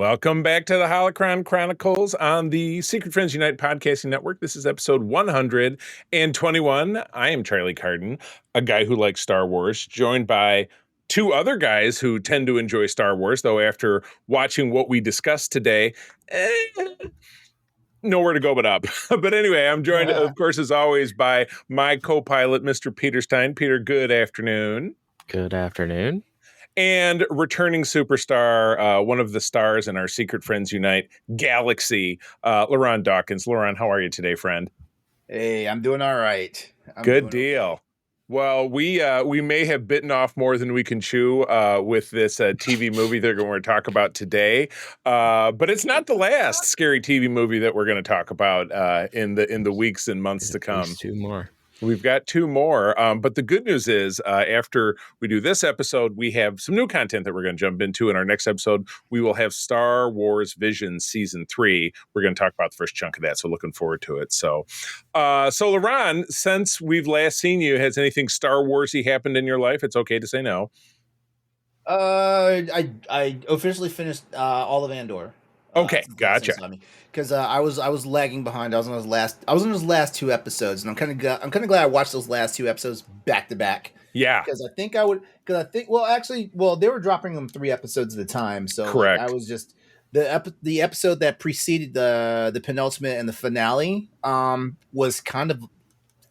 Welcome back to the Holocron Chronicles on the Secret Friends Unite podcasting network. This is episode 121. I am Charlie Carden, a guy who likes Star Wars, joined by two other guys who tend to enjoy Star Wars, though after watching what we discussed today, nowhere to go but up. But anyway, I'm joined, of course, as always, by my co-pilot, Mr. Peter Stein. Peter, good afternoon. Good afternoon. And returning superstar, one of the stars in our Secret Friends Unite galaxy, LaRon Dawkins. LaRon, how are you today, friend? Hey, I'm doing all right. Good deal. Okay. Well, we may have bitten off more than we can chew with this TV movie that we're going to talk about today, but it's not the last scary TV movie that we're going to talk about in the weeks and months to come. There's two more. We've got two more, but the good news is after we do this episode, we have some new content that we're going to jump into. In our next episode, we will have Star Wars Visions Season 3. We're going to talk about the first chunk of that, so looking forward to it. So LaRon, since we've last seen you, has anything Star Wars-y happened in your life? It's okay to say no. I officially finished all of Andor. Okay, gotcha. Because I was lagging behind. I was on those last two episodes, and I'm kind of glad I watched those last two episodes back to back. Yeah, because they were dropping them 3 episodes at a time. So correct. I was just the episode that preceded the penultimate and the finale was kind of,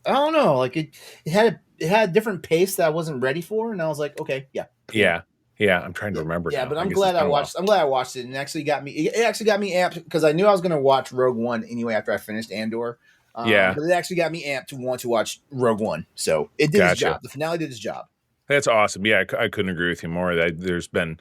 I don't know, like it had a different pace that I wasn't ready for, and I was like, okay, yeah. Yeah, I'm trying to remember. Yeah, now. but I'm glad I watched it, and it actually got me amped because I knew I was going to watch Rogue One anyway after I finished Andor. But it actually got me amped to want to watch Rogue One. So it did its job. The finale did its job. That's awesome. Yeah, I couldn't agree with you more. There's been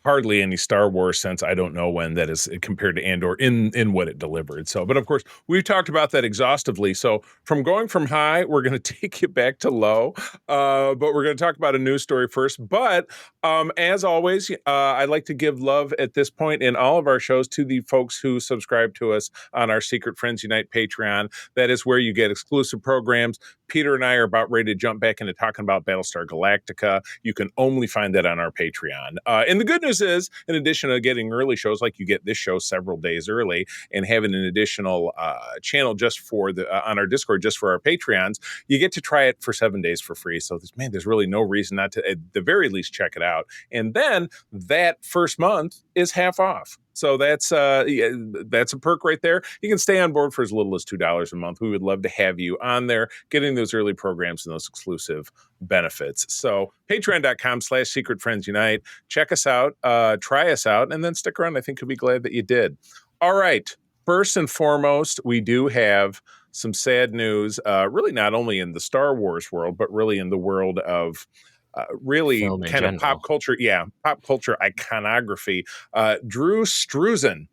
hardly any Star Wars since I don't know when that is compared to Andor in what it delivered. So, but of course, we've talked about that exhaustively. So from going from high, we're going to take you back to low, but we're going to talk about a news story first. But as always, I'd like to give love at this point in all of our shows to the folks who subscribe to us on our Secret Friends Unite Patreon. That is where you get exclusive programs. Peter and I are about ready to jump back into talking about Battlestar Galactica. You can only find that on our Patreon. And the good news is, in addition to getting early shows, like you get this show several days early and having an additional channel just for on our Discord, just for our Patreons, you get to try it for 7 days for free. So there's really no reason not to, at the very least, check it out. And then that first month is half off. So that's a perk right there. You can stay on board for as little as $2 a month. We would love to have you on there, getting those early programs and those exclusive benefits. So patreon.com/Secret Friends Unite. Check us out, try us out, and then stick around. I think you'll be glad that you did. All right. First and foremost, we do have some sad news, really not only in the Star Wars world, but really in the world of really kind of pop culture iconography. Drew Struzan,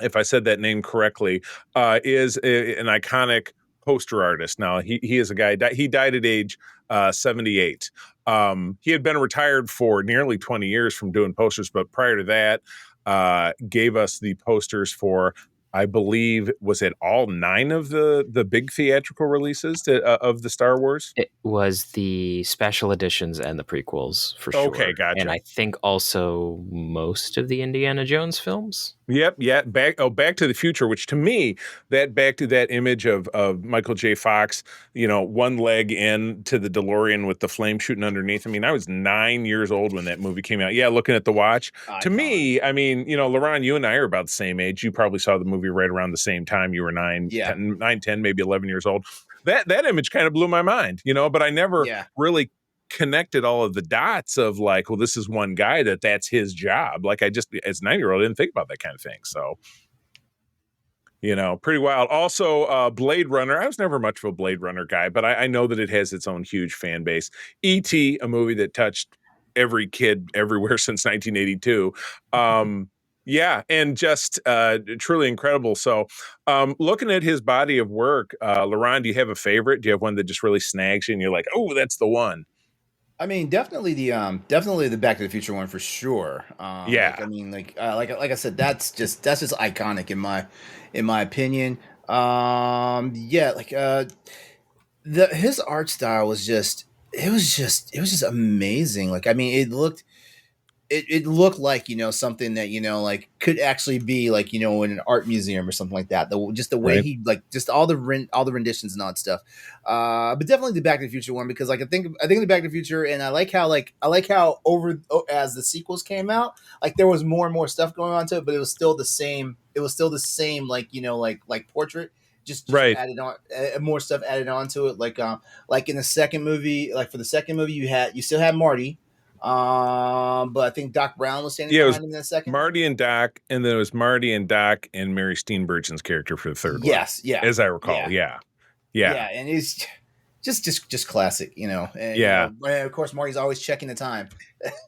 if I said that name correctly, is an iconic poster artist. Now, he is a guy, he died at age 78. He had been retired for nearly 20 years from doing posters, but prior to that, gave us the posters for, I believe, was it all 9 of the big theatrical releases of the Star Wars? It was the special editions and the prequels, for sure. Okay, gotcha. And I think also most of the Indiana Jones films. Yep, yeah. Back to the Future, which to me, back to that image of Michael J. Fox, one leg in to the DeLorean with the flame shooting underneath. I mean, I was 9 years old when that movie came out. Yeah, looking at the watch. To me, I mean, LaRon, you and I are about the same age. You probably saw the movie right around the same time. You were 9, 10, maybe 11 years old. That image kind of blew my mind, but I never really connected all of the dots of like, well, this is one guy that's his job. Like I just, as a 9-year-old, didn't think about that kind of thing. So, pretty wild. Also, Blade Runner. I was never much of a Blade Runner guy, but I know that it has its own huge fan base. E.T., a movie that touched every kid everywhere since 1982. Yeah, and just truly incredible. So looking at his body of work, LaRon, do you have a favorite? Do you have one that just really snags you and you're like, oh, that's the one? I mean, definitely the Back to the Future one for sure. Yeah, like I said, that's just iconic in my opinion. His art style was just amazing. Like, I mean, it looked like something that like could actually be like in an art museum or something like that. Just the way Right. he like just all the renditions and all that stuff. But definitely the Back to the Future one, because like I think of the Back to the Future, and I like how as the sequels came out, like there was more and more stuff going on to it, but it was still the same. It was still the same, like like portrait. Just Right. added on more stuff added on to it. Like in the second movie, like for the second movie, you still had Marty. But I think Doc Brown was standing Yeah, it was behind him in a second. Marty and Doc, and then it was Marty and Doc and Mary Steenburgen's character for the third one. Yes, yeah, As I recall. yeah, Yeah. and it's just classic, And Yeah. and of course, Marty's always checking the time.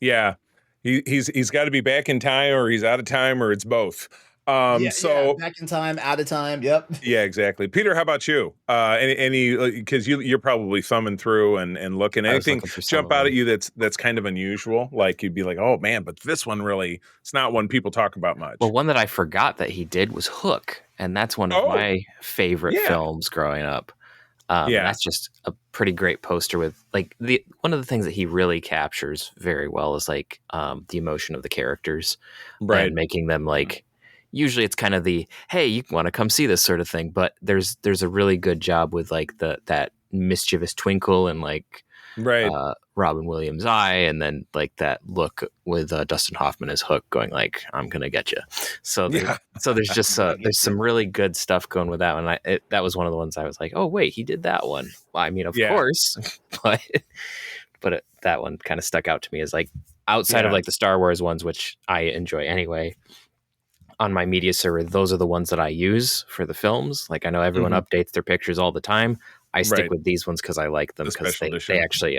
Yeah. He's got to be back in time, or he's out of time, or it's both. Yeah, So back in time, out of time. Yep. yeah, exactly. Peter, how about you? Any because you're probably thumbing through and looking. I was Anything looking through some jump of out at them. you that's kind of unusual? Like you'd be like, oh man, but this one really, it's not one people talk about much. Well, one that I forgot that he did was Hook, and that's one of Oh, my favorite yeah. films growing up. And Yeah. that's just a pretty great poster with like one of the things that he really captures very well is like the emotion of the characters, Right. and making them like, usually it's kind of the, hey, you want to come see this sort of thing, but there's a really good job with like that mischievous twinkle and like Right. Robin Williams' eye, and then like that look with Dustin Hoffman as Hook going like, I'm gonna get you. So there's just there's some really good stuff going with that one. That was one of the ones I was like, oh wait, he did that one. Well, I mean, of course, but that one kind of stuck out to me as like outside of like the Star Wars ones, which I enjoy anyway. On my media server, those are the ones that I use for the films. Like I know everyone updates their pictures all the time. I stick with these ones because I like them, because they actually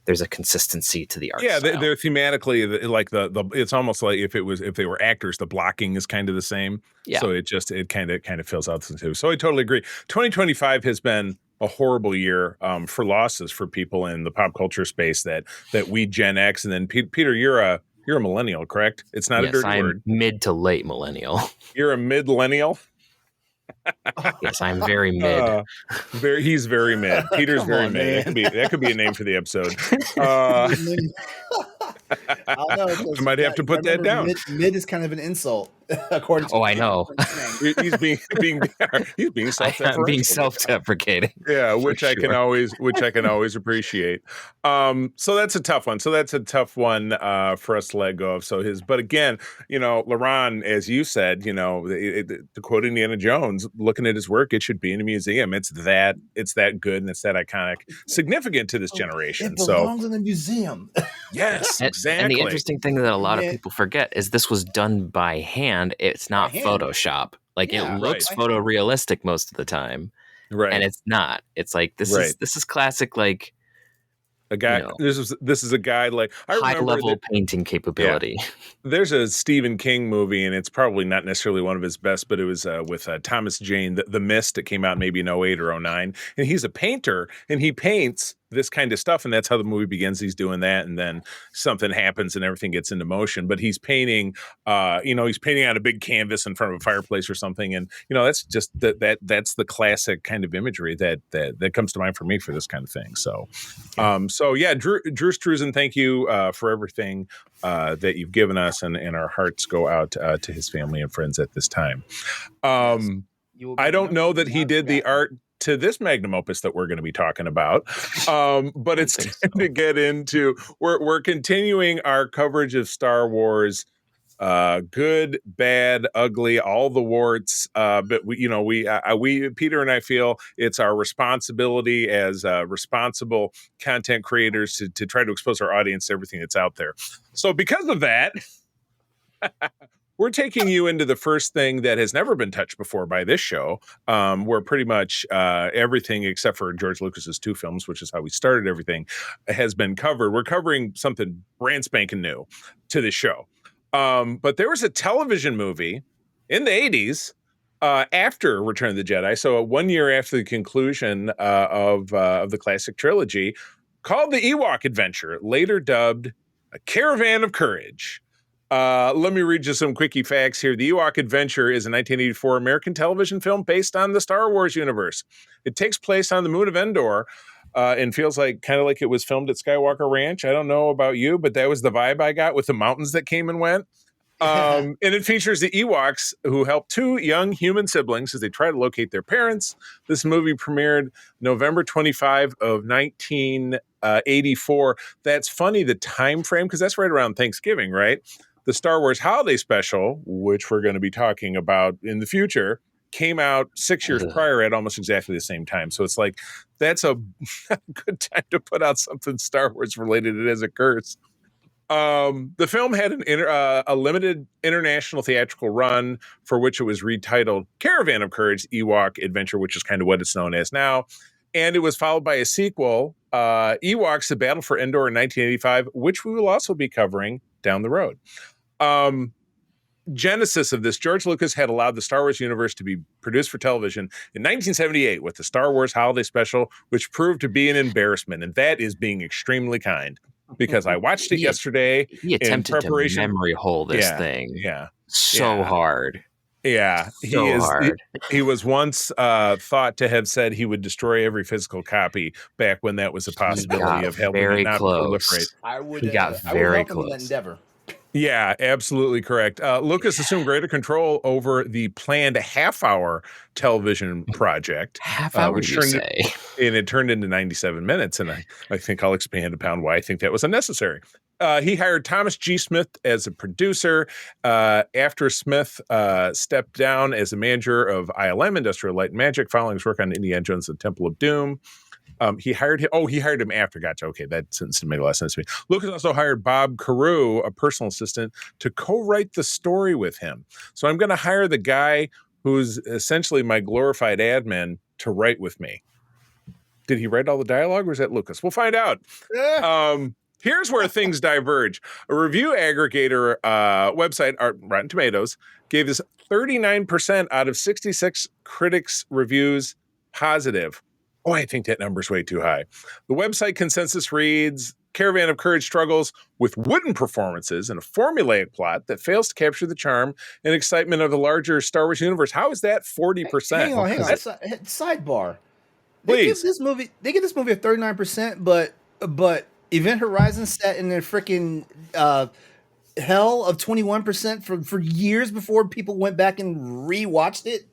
there's a consistency to the art. Yeah, style. they're thematically like the it's almost like if they were actors, the blocking is kind of the same. Yeah. So it kind of fills out the two. So I totally agree. 2025 has been a horrible year for losses for people in the pop culture space that we Gen X, and then Peter, you're a millennial, correct? It's not a dirty word. Mid to late millennial. You're a mid-millennial. Yes, I'm very mid. He's very mid. Peter's very mid. That could be a name for the episode. I don't know. I might have to put that down. Mid is kind of an insult, according to. Oh, I know. He's being self-deprecating. Being self-deprecating. Yeah, which I can always appreciate. So that's a tough one. For us to let go of. But again, Laurent, as you said, to quote Indiana Jones, looking at his work, it should be in a museum. It's that good and it's that iconic, significant to this generation. It belongs in a museum. Yes, exactly. And the interesting thing that a lot of people forget is this was done by hand. It's not Photoshop. Like it looks photorealistic most of the time, right? And it's not. It's like this is classic. Like a guy. This is a guy like high level painting capability. Yeah. There's a Stephen King movie, and it's probably not necessarily one of his best, but it was with Thomas Jane, The Mist. It came out maybe in 08 or 09, and he's a painter, and he paints this kind of stuff, and that's how the movie begins. He's doing that, and then something happens and everything gets into motion. But he's painting, he's painting on a big canvas in front of a fireplace or something, and that's just that's the classic kind of imagery that comes to mind for me for this kind of thing. So, Drew Struzan, thank you for everything that you've given us, and our hearts go out to his family and friends at this time. I don't know that he did the art to this magnum opus that we're going to be talking about, but it's time to get into. We're continuing our coverage of Star Wars, good, bad, ugly, all the warts. But we Peter and I feel it's our responsibility as responsible content creators to try to expose our audience to everything that's out there. So because of that. We're taking you into the first thing that has never been touched before by this show, where pretty much everything except for George Lucas's 2 films, which is how we started everything, has been covered. We're covering something brand spanking new to this show. But there was a television movie in the 80s after Return of the Jedi, so 1 year after the conclusion of the classic trilogy, called The Ewok Adventure, later dubbed A Caravan of Courage. Let me read you some quickie facts here. The Ewok Adventure is a 1984 American television film based on the Star Wars universe. It takes place on the moon of Endor, and feels like kind of like it was filmed at Skywalker Ranch. I don't know about you, but that was the vibe I got with the mountains that came and went. And it features the Ewoks who help two young human siblings as they try to locate their parents. This movie premiered November 25 of 1984. That's funny, the time frame, because that's right around Thanksgiving, right? The Star Wars Holiday Special, which we're going to be talking about in the future, came out 6 years prior at almost exactly the same time. So it's like, that's a good time to put out something Star Wars related. It is a curse. The film had a limited international theatrical run for which it was retitled Caravan of Courage, Ewok Adventure, which is kind of what it's known as now. And it was followed by a sequel, Ewoks, The Battle for Endor in 1985, which we will also be covering down the road. Genesis of this, George Lucas had allowed the Star Wars universe to be produced for television in 1978 with the Star Wars Holiday Special, which proved to be an embarrassment. And that is being extremely kind. Because I watched it yesterday. He attempted to memory hole this thing. Yeah. So hard. Yeah. Hard. He was once thought to have said he would destroy every physical copy back when that was a possibility of helping it not proliferate. I would help him in that endeavor. Yeah, absolutely correct. Lucas assumed greater control over the planned half-hour television project. Half-hour, you say? And it turned into 97 minutes, and I think I'll expand upon why I think that was unnecessary. He hired Thomas G. Smith as a producer. After Smith stepped down as a manager of ILM, Industrial Light and Magic, following his work on Indiana Jones and the Temple of Doom. He hired him after. Gotcha. Okay, that sentence made a lot of sense to me. Lucas also hired Bob Carew, a personal assistant, to co-write the story with him. So I'm going to hire the guy who's essentially my glorified admin to write with me. Did he write all the dialogue, or is that Lucas? We'll find out. Here's where things diverge. A review aggregator website, Rotten Tomatoes, gave this 39% out of 66 critics' reviews positive. Oh, I think that number's way too high. The website consensus reads, Caravan of Courage struggles with wooden performances and a formulaic plot that fails to capture the charm and excitement of the larger Star Wars universe. How is that 40%? Hang on. Sidebar. Please. They give this movie a 39%, but Event Horizon sat in their freaking hell of 21% for years before people went back and rewatched it.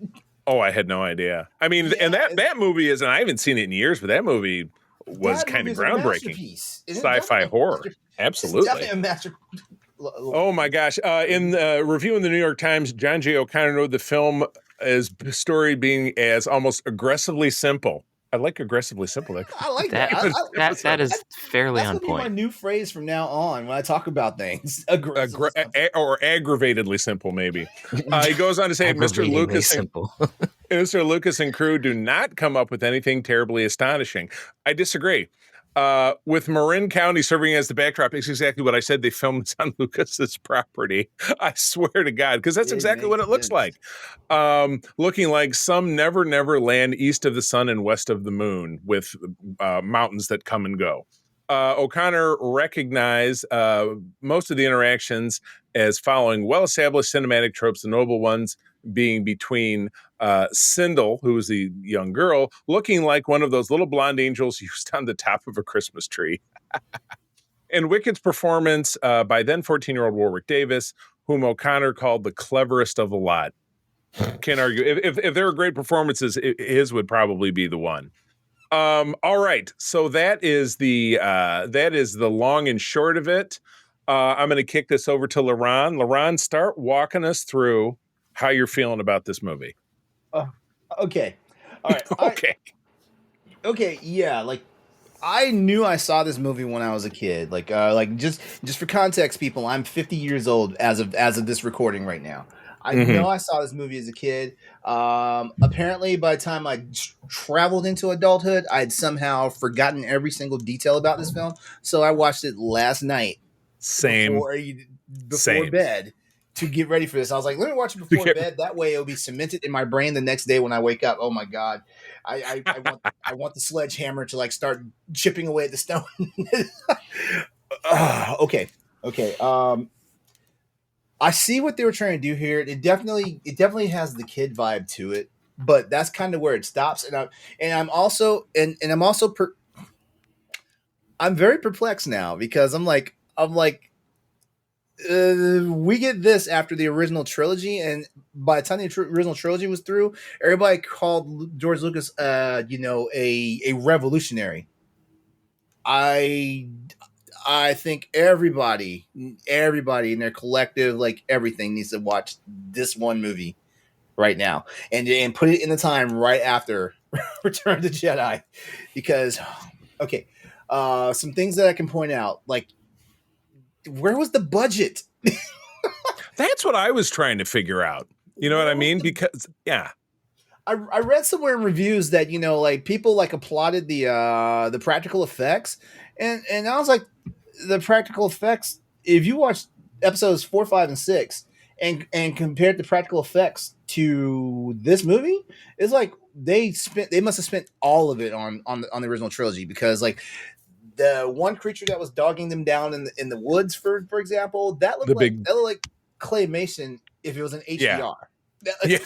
Oh, I had no idea. I mean, and that movie is, and I haven't seen it in years, but that movie was kind of groundbreaking. Sci-fi horror. Absolutely. It's definitely a masterpiece. Oh my gosh. In the review in the New York Times, John J. O'Connor noted the film as story being as almost aggressively simple. I like aggressively simple. I like that. That is fairly on point. That's my new phrase from now on when I talk about things. Or aggravatedly simple, maybe. He goes on to say, Mr. Lucas and crew do not come up with anything terribly astonishing. I disagree. With Marin County serving as the backdrop, it's exactly what I said. They filmed this on Lucas's property. I swear to God, because that's exactly what it looks like. Looking like some never land east of the sun and west of the moon with mountains that come and go. O'Connor recognized most of the interactions as following well-established cinematic tropes, the noble ones being between Sindel, who was the young girl, looking like one of those little blonde angels used on the top of a Christmas tree. And Wicked's performance by then 14-year-old Warwick Davis, whom O'Connor called the cleverest of the lot. Can't argue. If there are great performances, his would probably be the one. All right. So that is the long and short of it. I'm going to kick this over to LaRon. LaRon, start walking us through how you're feeling about this movie. Okay. All right. Okay. Yeah. Like, I knew I saw this movie when I was a kid. Like just for context, people, I'm 50 years old as of this recording right now. I know I saw this movie as a kid. Apparently, by the time I traveled into adulthood, I had somehow forgotten every single detail about this film. So I watched it last night. Before bed to get ready for this. I was like, let me watch it before bed. That way it'll be cemented in my brain the next day when I wake up. Oh my God. I want the sledgehammer to like start chipping away at the stone. Okay. I see what they were trying to do here. It definitely has the kid vibe to it, but that's kind of where it stops. And I'm also I'm very perplexed now because I'm like, we get this after the original trilogy, and by the time the original trilogy was through, everybody called George Lucas, a revolutionary. I I think everybody in their collective, like everything, needs to watch this one movie right now and put it in the time right after Return of the Jedi, because okay, some things that I can point out, like where was the budget? That's what I was trying to figure out. You know what I mean? Because I read somewhere in reviews that like people like applauded the practical effects, and I was like, the practical effects. If you watch episodes 4, 5, and 6, and compared the practical effects to this movie, it's like they must have spent all of it on the original trilogy, because like the one creature that was dogging them down in the woods, for example, the big that looked like claymation if it was an HDR. yeah.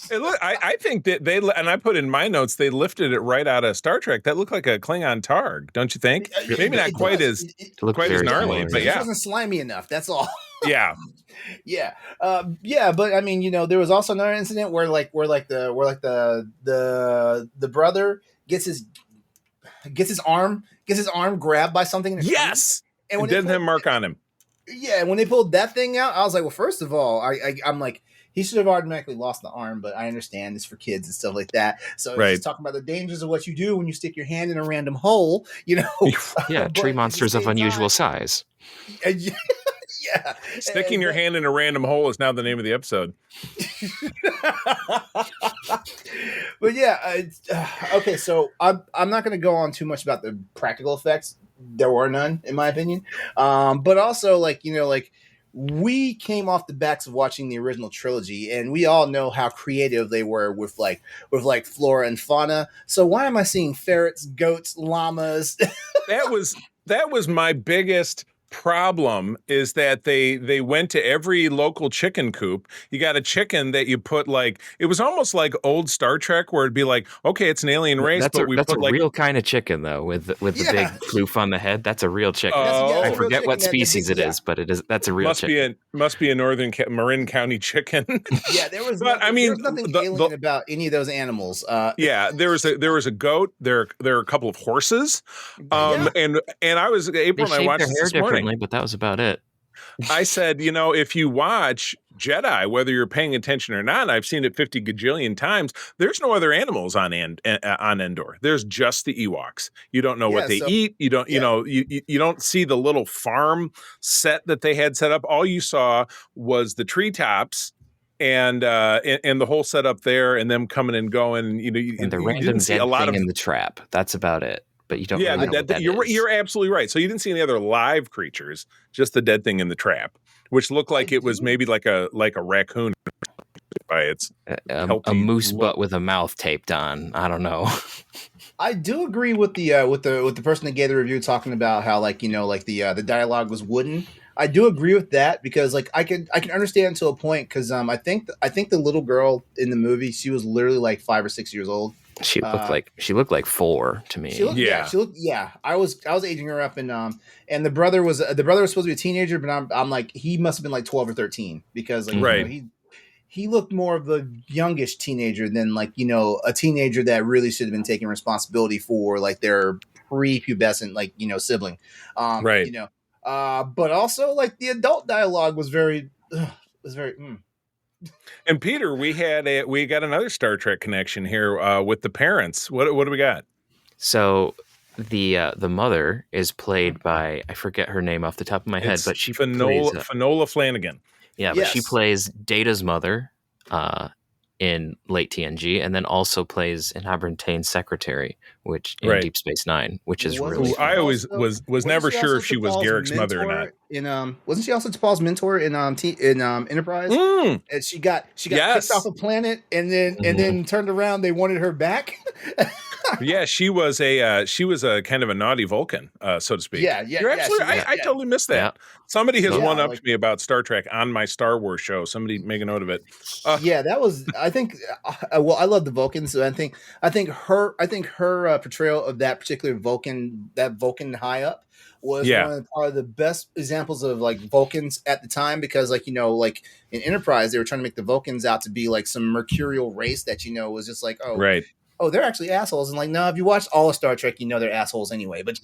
Hey, look, I think that and I put in my notes, they lifted it right out of Star Trek. That looked like a Klingon Targ, don't you think? Maybe not quite as gnarly, but it yeah, wasn't slimy enough. That's all. yeah, Yeah, yeah. But I mean, there was also another incident where the brother gets his arm grabbed by something in a tree. Yes, And when it didn't have a mark on him. Yeah, when they pulled that thing out, I was like, well, first of all, I'm like, he should have automatically lost the arm, but I understand it's for kids and stuff like that. So it's just talking about the dangers of what you do when you stick your hand in a random hole, Yeah, tree monsters of unusual size. Yeah. Sticking your hand in a random hole is now the name of the episode. But yeah, okay, so I'm not going to go on too much about the practical effects. There were none, in my opinion. But also, like we came off the backs of watching the original trilogy, and we all know how creative they were with flora and fauna. So why am I seeing ferrets, goats, llamas? that was my biggest problem, is that they went to every local chicken coop. You got a chicken that you put, like, it was almost like old Star Trek, where it'd be like, okay, it's an alien race, that's but a real kind of chicken though, with the big floof on the head. That's a real chicken. I forget what species it is, but that's a real chicken. Must be a northern Marin County chicken. Yeah, there was nothing alien about any of those animals. Yeah, there was a goat. There are a couple of horses. And I was April and I watched this morning. But that was about it. I said, if you watch Jedi, whether you're paying attention or not, I've seen it 50 gajillion times. There's no other animals on Endor. There's just the Ewoks. You don't know what they eat. You don't, you don't see the little farm set that they had set up. All you saw was the treetops and the whole setup there, and them coming and going. And the random dead thing in the trap. That's about it. But you don't. Yeah, really know what that you're absolutely right. So you didn't see any other live creatures, just the dead thing in the trap, which looked like it was maybe like a raccoon by its a moose butt with a mouth taped on. I don't know. I do agree with the person that gave the review, talking about how the dialogue was wooden. I do agree with that, because like I can understand to a point, because I think the little girl in the movie, she was literally like 5 or 6 years old. She looked like 4 to me. I was aging her up, and the brother was supposed to be a teenager, but I'm like, he must have been like 12 or 13, because he looked more of the youngish teenager than a teenager that really should have been taking responsibility for like their prepubescent sibling. But also like the adult dialogue was very. And Peter, we got another Star Trek connection here with the parents. What do we got? So the mother is played by, I forget her name off the top of my head, but she Finola Flanagan. Yeah, but she plays Data's mother in late TNG, and then also plays in Habertain's secretary, which in Deep Space Nine, which is really fun. I always was never sure if she was Garrick's mother or not. Wasn't she also T'Pol's mentor in Enterprise? And she got kicked off a planet, and then turned around. They wanted her back. Yeah, she was a kind of a naughty Vulcan, so to speak. Yeah, You're yeah, absolutely. she was. I Yeah, totally missed Yeah. that. Somebody has So yeah, one up to like me about Star Trek on my Star Wars show. Somebody make a note of it. Uh, yeah, that was. I think. Well, I love the Vulcans, so I think her portrayal of that particular Vulcan, that Vulcan high up, was yeah, one of probably the best examples of like Vulcans at the time, because like like in Enterprise they were trying to make the Vulcans out to be like some mercurial race that was just like, right. they're actually assholes, and like, no, if you watch all of Star Trek they're assholes anyway, but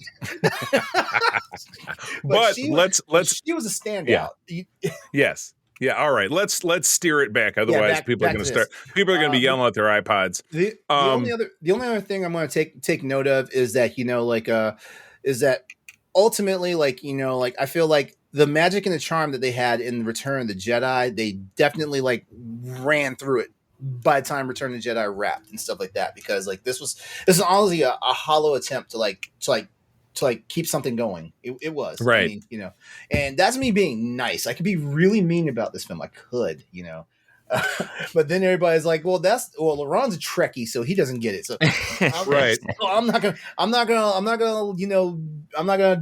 but But let's she was a yeah. standout. Yes. Yeah. All right. Let's steer it back. Yeah, Otherwise, people are back going to to this. start. People are going to be But yelling at their iPods. the only Um. other thing I'm going to take note of is that is that ultimately, like, like, I feel like the magic and the charm that they had in Return of the Jedi, they definitely like ran through it by the time Return of the Jedi wrapped and stuff like that, because like this is honestly a hollow attempt to keep something going. It was. I Right. mean, and that's me being nice. I could be really mean about this film. I could, but then everybody's like, well, LeBron's a Trekkie, so he doesn't get it. So Right. so I'm not gonna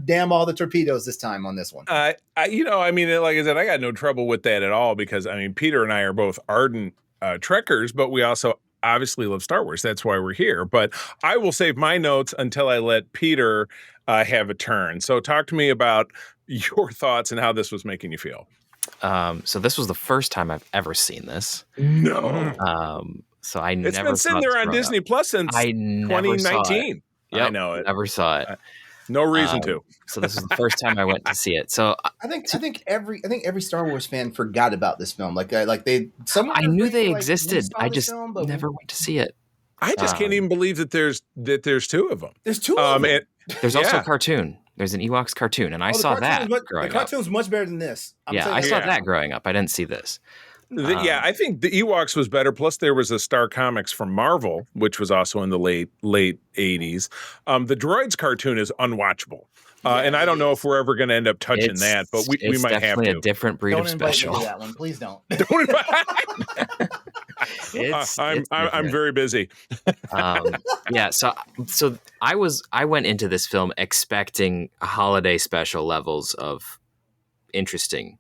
damn all the torpedoes this time on this one. I mean, like I said, I got no trouble with that at all because I mean, Peter and I are both ardent Trekkers, but we also obviously love Star Wars. That's why we're here. But I will save my notes until I let Peter have a turn. So talk to me about your thoughts and how this was making you feel. So this was the first time I've ever seen this. No. So I It's never been saw sitting there this on growing Disney up. Plus since I never saw it. 2019. Yep, I know it. never saw it. No reason to. So this is the first time I went to see it. So I think every Star Wars fan forgot about this film. Someone I knew they like, existed. saw I this just film, but never went to see it. I just can't even believe that there's two of them. there's two of them. There's also Yeah. a cartoon. There's an Ewoks cartoon, and I the saw cartoon that was growing the up. cartoon's much better than this. Yeah, I saw that growing up. I didn't see this. Yeah, I think the Ewoks was better. Plus, there was a Star Comics from Marvel, which was also in the late 80s. The Droids cartoon is unwatchable, and I don't know if we're ever going to end up touching that, but we might have definitely to. a different breed Don't of invite special. me to that one, please don't. I'm very busy. Yeah, so I went into this film expecting holiday special levels of interesting.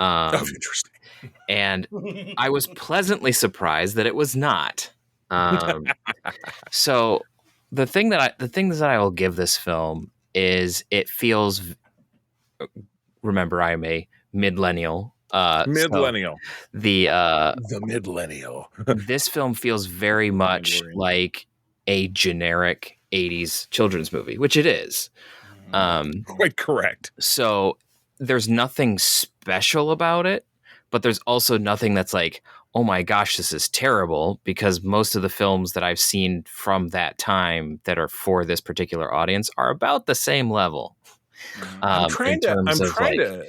Interesting. And I was pleasantly surprised that it was not. So the things that I will give this film is it feels. Remember, I am a millennial. Millennial. So the millennial. this film feels very much like a generic 80s children's movie, which it is. Quite correct. So there's nothing special about it, but there's also nothing that's like, oh my gosh, this is terrible, because most of the films that I've seen from that time that are for this particular audience are about the same level. I'm trying to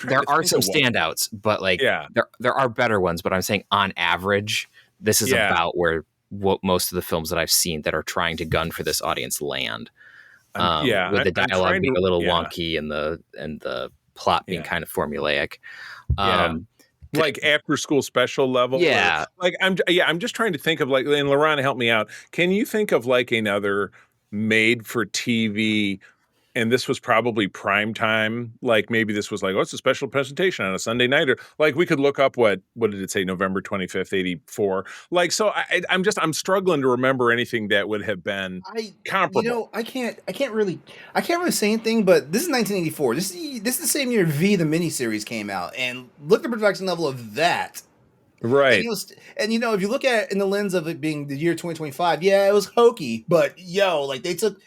there are some standouts, but like there are better ones, but I'm saying on average, this is about what most of the films that I've seen that are trying to gun for this audience land. With the dialogue being a little wonky and the plot being kind of formulaic. Like after school special level. Yeah. I'm just trying to think of like, and Lorana, help me out. Can you think of like another made for TV? And this was probably prime time. Like maybe this was like, it's a special presentation on a Sunday night, or like we could look up what did it say, November 25th, 84. Like, so I'm struggling to remember anything that would have been comparable. I can't really say anything, but this is 1984. This is the same year V the miniseries came out, and look at the production level of that. Right. And if you look at it in the lens of it being the year 2025, yeah, it was hokey, but like they took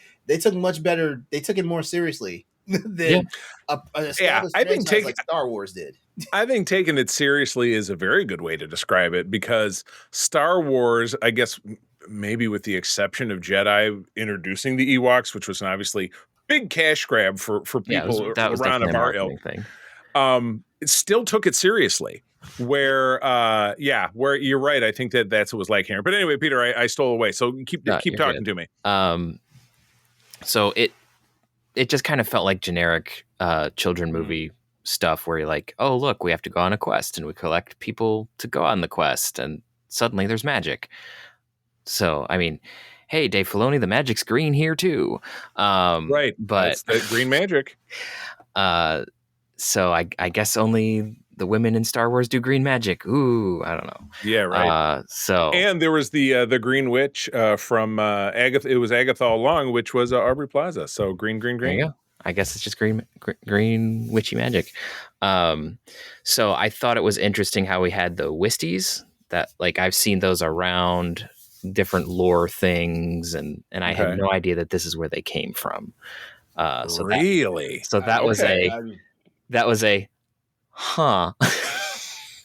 it more seriously than a established franchise like Star Wars did. I think taking it seriously is a very good way to describe it, because Star Wars, I guess, maybe with the exception of Jedi introducing the Ewoks, which was an obviously big cash grab for people around a bar ilk, it still took it seriously. Where you're right. I think that's what it was like here. But anyway, Peter, I stole away. So keep talking to me. So it just kind of felt like generic children movie stuff where you're like, oh, look, we have to go on a quest and we collect people to go on the quest, and suddenly there's magic. So, I mean, hey, Dave Filoni, the magic's green here too. Right. But That's the green magic. so I guess only the women in Star Wars do green magic. Ooh, I don't know. Yeah, right. So And there was the Green Witch from Agatha. It was Agatha all along, which was Aubrey Plaza. So green, green, there you green. go. I guess it's just green witchy magic. So I thought it was interesting how we had the Wisties that like I've seen those around different lore things, and I had Okay. no idea that this is where they came from. So Really? that Okay. that was a huh.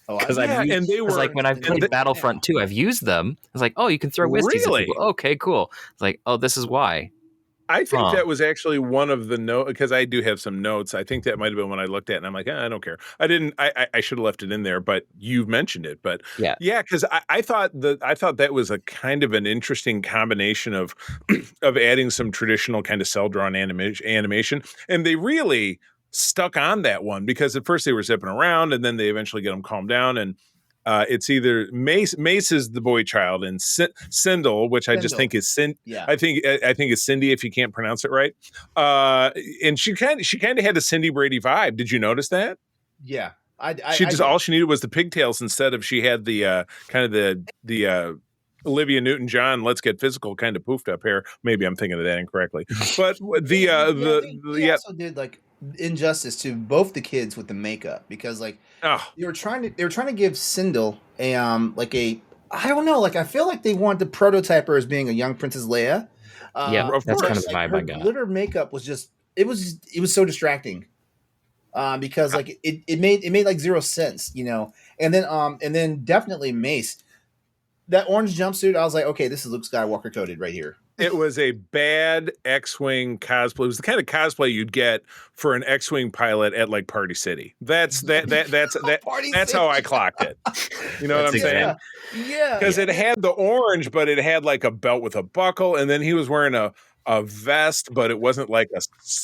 Because Yeah, and they because were like when I've played Battlefront 2, I've used them. It's like, oh, you can throw Wisties at people. really. Okay, cool. It's like, oh, this is why. I think Huh. that was actually one of the notes because I do have some notes. I think that might have been when I looked at it and I'm like, I don't care. I didn't. I should have left it in there, but you mentioned it. But Yeah. yeah, because I thought that was a kind of an interesting combination of of adding some traditional kind of cell drawn animation, and they really stuck on that one because at first they were zipping around and then they eventually get them calmed down and. It's either Mace. Mace is the boy child, and Sindel, which I just think is Yeah. I think it's Cindy if you can't pronounce it right. And she kind of had a Cindy Brady vibe. Did you notice that? Yeah. All she needed was the pigtails instead of she had the kind of the Olivia Newton-John let's get physical kind of poofed up hair. Maybe I'm thinking of that incorrectly. But They also did like injustice to both the kids with the makeup because like oh, they were trying to give Sindel a like a I don't know, like I feel like they wanted to prototype her as being a young Princess Leia. Yeah, of that's kind of course. the vibe Her I got. glitter makeup was just it was so distracting. Because like it made like zero sense, you know. And then definitely Mace. That orange jumpsuit, I was like, okay, this is Luke Skywalker coded right here. It was a bad X-wing cosplay. It was the kind of cosplay you'd get for an X-wing pilot at like Party City. That's how I clocked it. You know what I'm saying? Yeah, because it had the orange, but it had like a belt with a buckle, and then he was wearing a vest, but it wasn't like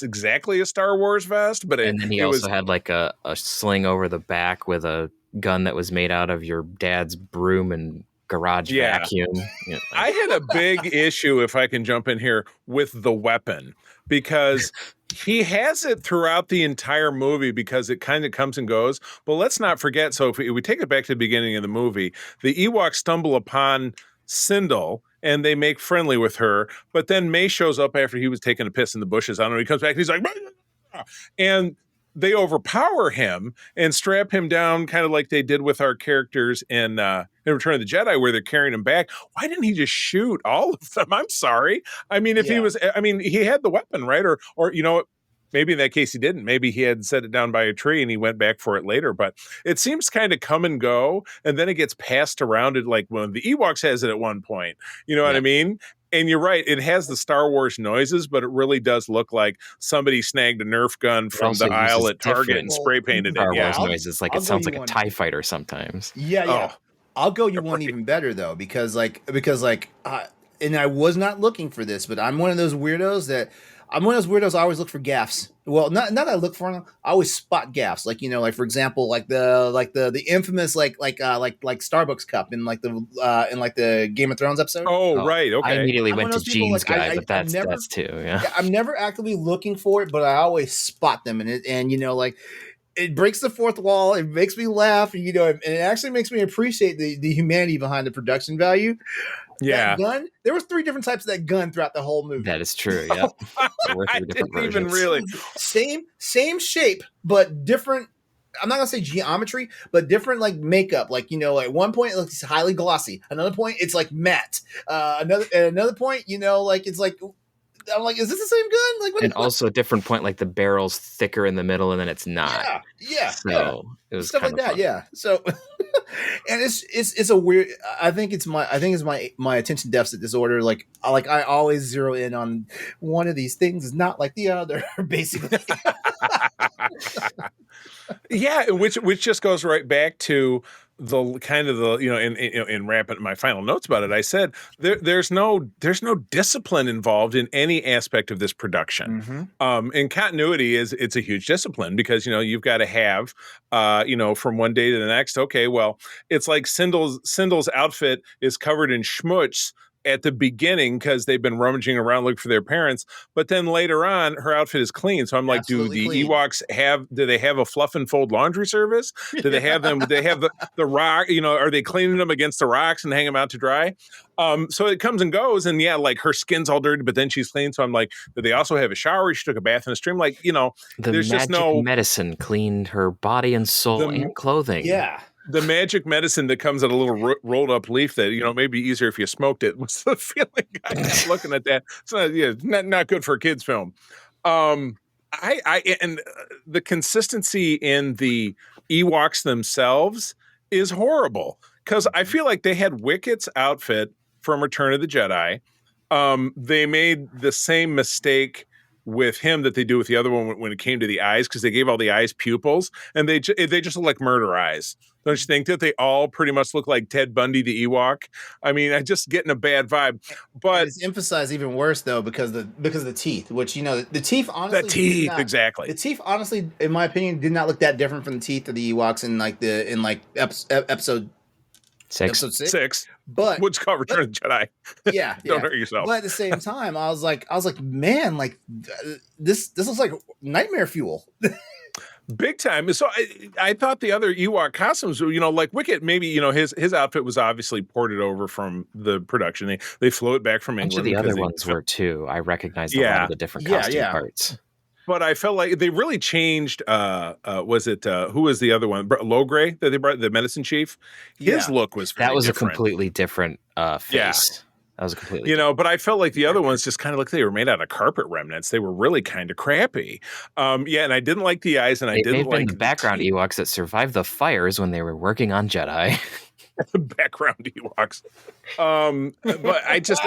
exactly a Star Wars vest. But and then he also had like a sling over the back with a gun that was made out of your dad's broom and garage vacuum. Yeah. I had a big issue, if I can jump in here, with the weapon because he has it throughout the entire movie because it kind of comes and goes. But let's not forget. So if we take it back to the beginning of the movie, the Ewoks stumble upon Sindel and they make friendly with her. But then May shows up after he was taking a piss in the bushes. I don't know. He comes back and he's like, and they overpower him and strap him down, kind of like they did with our characters in Return of the Jedi, where they're carrying him back. Why didn't he just shoot all of them? I'm sorry. I mean, if he was, I mean, he had the weapon, right? Or you know, maybe in that case he didn't. Maybe he had set it down by a tree and he went back for it later. But it seems kind of come and go, and then it gets passed around. It like when the Ewoks has it at one point. You know what I mean? And you're right, it has the Star Wars noises, but it really does look like somebody snagged a Nerf gun from the aisle at Target and spray painted it. Star Yeah, Wars noises, like it sounds like a TIE fighter sometimes. Yeah. Oh. I'll go you one even better though, because and I was not looking for this, but I'm one of those weirdos I always look for gaffes. Well, not that I look for them. I always spot gaffes. Like, you know, like for example, like the infamous like Starbucks cup in like the Game of Thrones episode. Oh, right. Okay. I immediately went to Gene's guy, but that's too. Yeah. I'm never actively looking for it, but I always spot them, and you know, like it breaks the fourth wall. It makes me laugh, and you know, and it actually makes me appreciate the humanity behind the production value. Yeah, that gun. There was 3 different types of that gun throughout the whole movie. That is true. Yeah, I didn't even really same shape, but different. I'm not gonna say geometry, but different like makeup. Like, you know, at one point it looks highly glossy. Another point it's like matte. Another point, you know, like it's like. I'm like, is this the same gun? Like, what and also a different point, like the barrel's thicker in the middle, and then it's not. Yeah. So it was stuff like that. Fun. Yeah. So, and it's a weird. I think it's my attention deficit disorder. Like I always zero in on one of these things is not like the other, basically. Yeah, which just goes right back to the kind of the in wrapping my final notes about it. I said there's no discipline involved in any aspect of this production. And continuity it's a huge discipline because you've got to have from one day to the next. Okay, well, it's like Sindel's outfit is covered in schmutz, at the beginning because they've been rummaging around looking for their parents. But then later on, her outfit is clean. So I'm like, do Absolutely the clean. Ewoks do they have a fluff and fold laundry service? Do they have them? They have the rock, are they cleaning them against the rocks and hang them out to dry? So it comes and goes. And yeah, like her skin's all dirty, but then she's clean. So I'm like, do they also have a shower? She took a bath in a stream. Like, the there's just magic no medicine cleaned her body and soul and clothing. Yeah. The magic medicine that comes in a little rolled up leaf that, may be easier if you smoked it was the feeling I got looking at that. It's not good for a kid's film. And the consistency in the Ewoks themselves is horrible because I feel like they had Wicket's outfit from Return of the Jedi. They made the same mistake with him that they do with the other one when it came to the eyes, because they gave all the eyes pupils and they just look like murder eyes. Don't you think that they all pretty much look like Ted Bundy the Ewok? I mean, I just getting a bad vibe. But it's emphasized even worse though because of the teeth, which the teeth honestly exactly. The teeth honestly, in my opinion, did not look that different from the teeth of the Ewoks in episode 6. Episode 6. But what's called Return of the Jedi. Yeah. Don't hurt yourself. But at the same time, I was like, man, like this looks like nightmare fuel. Big time. So I thought the other Ewok costumes, like Wicket, maybe, his outfit was obviously ported over from the production. They flew it back from England. The other ones were too. I recognized a lot of the different costume parts. But I felt like they really changed. Was it who was the other one? Logray that they brought, the medicine chief. His look was different. A completely different face. Yeah. That was a completely but I felt like the other ones just kind of like they were made out of carpet remnants. They were really kind of crappy. And I didn't like the eyes, and I didn't like the background Ewoks that survived the fires when they were working on Jedi. Background Ewoks. But I just,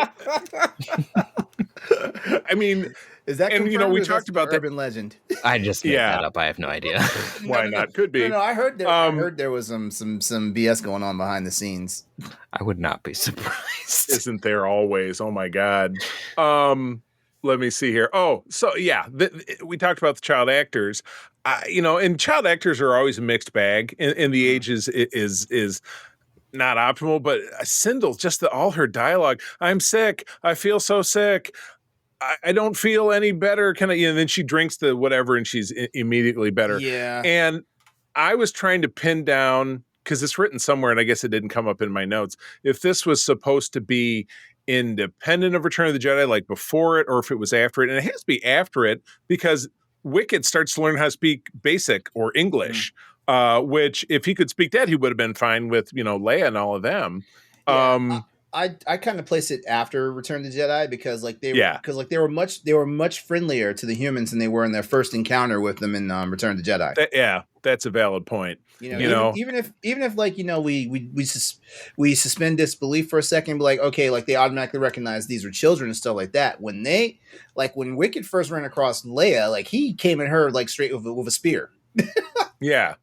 I mean, is that and we talked about that urban legend? I just made that up. I have no idea. Why not? Could be. No, I heard there was some BS going on behind the scenes. I would not be surprised. Isn't there always? Oh my God. Let me see here. Oh, so yeah, we talked about the child actors. And child actors are always a mixed bag. And the age is not optimal, but Sindel, just all her dialogue. I'm sick. I feel so sick. I don't feel any better. And then she drinks the whatever and she's immediately better. Yeah. And I was trying to pin down, because it's written somewhere and I guess it didn't come up in my notes, if this was supposed to be independent of Return of the Jedi, like before it, or if it was after it. And it has to be after it because Wicket starts to learn how to speak basic or English, which if he could speak that, he would have been fine with, Leia and all of them. Yeah, I kind of place it after Return of the Jedi because they were much friendlier to the humans than they were in their first encounter with them in Return of the Jedi. That's a valid point. Even if we suspend disbelief for a second, be like, okay, like they automatically recognize these are children and stuff like that. When Wicket first ran across Leia, like he came at her like straight with a spear. Yeah.